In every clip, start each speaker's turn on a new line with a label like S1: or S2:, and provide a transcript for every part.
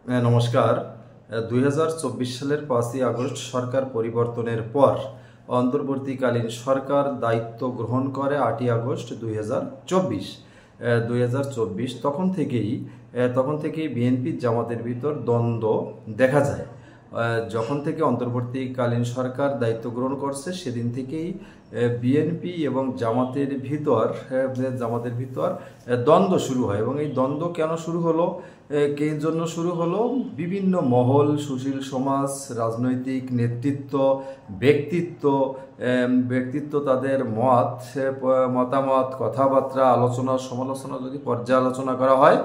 S1: নমস্কার। 2024 সালের 5ই আগস্ট সরকার পরিবর্তনের পর অন্তর্বর্তীকালীন সরকার দায়িত্ব গ্রহণ করে 8ই আগস্ট 2024। তখন থেকেই বিএনপি জামাতের ভিতর দ্বন্দ্ব দেখা যায়। যখন থেকে অন্তর্বর্তীকালীন সরকার দায়িত্ব গ্রহণ করছে সেদিন থেকেই বিএনপি এবং জামাতের ভিতর দ্বন্দ্ব শুরু হয়। এবং এই দ্বন্দ্ব কেন শুরু হলো, কে জন্য শুরু হলো? বিভিন্ন মহল, সুশীল সমাজ, রাজনৈতিক নেতৃত্ব, ব্যক্তিত্ব তাদের মতামত, কথাবার্তা, আলোচনা, সমালোচনা যদি পর্যালোচনা করা হয়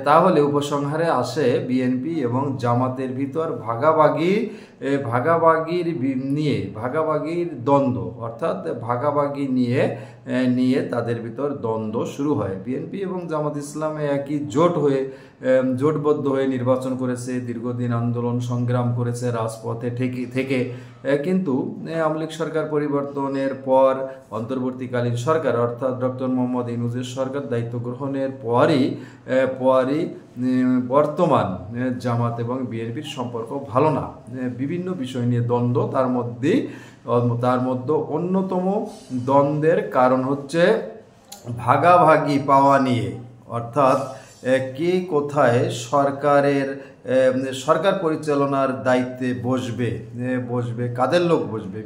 S1: তাহলে উপসংহারে আসে বিএনপি এবং জামাতের ভিতর ভাগাভাগির দ্বন্দ্ব, অর্থাৎ ভাগাভাগি নিয়ে তাদের ভিতর দ্বন্দ্ব শুরু হয়। বিএনপি এবং জামাত ইসলামে একই জোটবদ্ধ হয়ে নির্বাচন করেছে, দীর্ঘদিন আন্দোলন সংগ্রাম করেছে রাজপথে থেকে। কিন্তু আওয়ামী লীগ সরকার পরিবর্তনের পর অন্তর্বর্তীকালীন সরকার অর্থাৎ ডক্টর মোহাম্মদ ইউনূসের সরকার দায়িত্ব গ্রহণের পরই বর্তমান জামাত এবং বিএনপির সম্পর্ক ভালো না। বিভিন্ন বিষয় নিয়ে দ্বন্দ্ব, তার মধ্যে অন্যতম দ্বন্দ্বের কারণ হচ্ছে ভাগাভাগি পাওয়া নিয়ে, অর্থাৎ কে কোথায় সরকার পরিচালনার দায়িত্বে বসবে, কাদের লোক বসবে।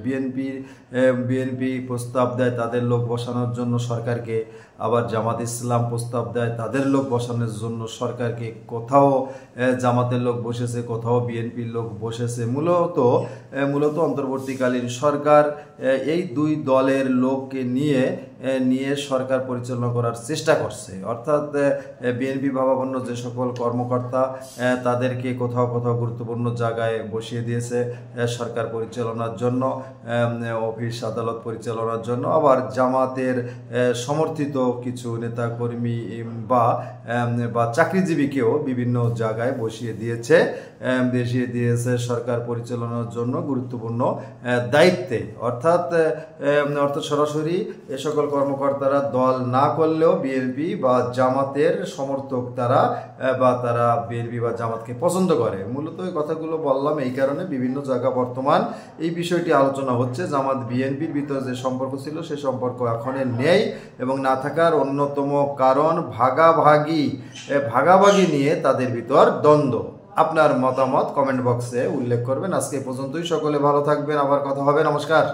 S1: বিএনপি প্রস্তাব দেয় তাদের লোক বসানোর জন্য সরকারকে, আবার জামাত ইসলাম প্রস্তাব দেয় তাদের লোক বসানোর জন্য সরকারকে। কোথাও জামাতের লোক বসেছে, কোথাও বিএনপির লোক বসেছে। মূলত অন্তর্বর্তীকালীন সরকার এই দুই দলের লোককে নিয়ে সরকার পরিচালনা করার চেষ্টা করছে। অর্থাৎ বিএনপি ভাবাপন্ন যে সকল কর্মকর্তা তাদেরকে কোথাও গুরুত্বপূর্ণ জায়গায় বসিয়ে দিয়েছে সরকার পরিচালনার জন্য, অফিস আদালত পরিচালনার জন্য। আবার জামাতের সমর্থিত কিছু নেতাকর্মী বা চাকরিজীবীকেও বিভিন্ন জায়গায় বসিয়ে দিয়েছে সরকার পরিচালনার জন্য গুরুত্বপূর্ণ দায়িত্বে। অর্থাৎ সরাসরি এ সকল কর্মকর্তারা দল না করলেও বিএনপি বা জামাতের সমর্থক তারা বিএনপি বা জামাতকে পছন্দ করে। মূলত এই কথাগুলো বললাম এই কারণে, বিভিন্ন জায়গা বর্তমান এই বিষয়টি আলোচনা হচ্ছে। জামাত বিএনপির ভিতরে যে সম্পর্ক ছিল সে সম্পর্ক এখন নেই, এবং না থাকার অন্যতম কারণ ভাগাভাগি নিয়ে তাদের ভিতর দ্বন্দ্ব। আপনার মতামত কমেন্ট বক্সে উল্লেখ করবেন। আজকে পর্যন্তই, সকলে ভালো থাকবেন, আবার কথা হবে। নমস্কার।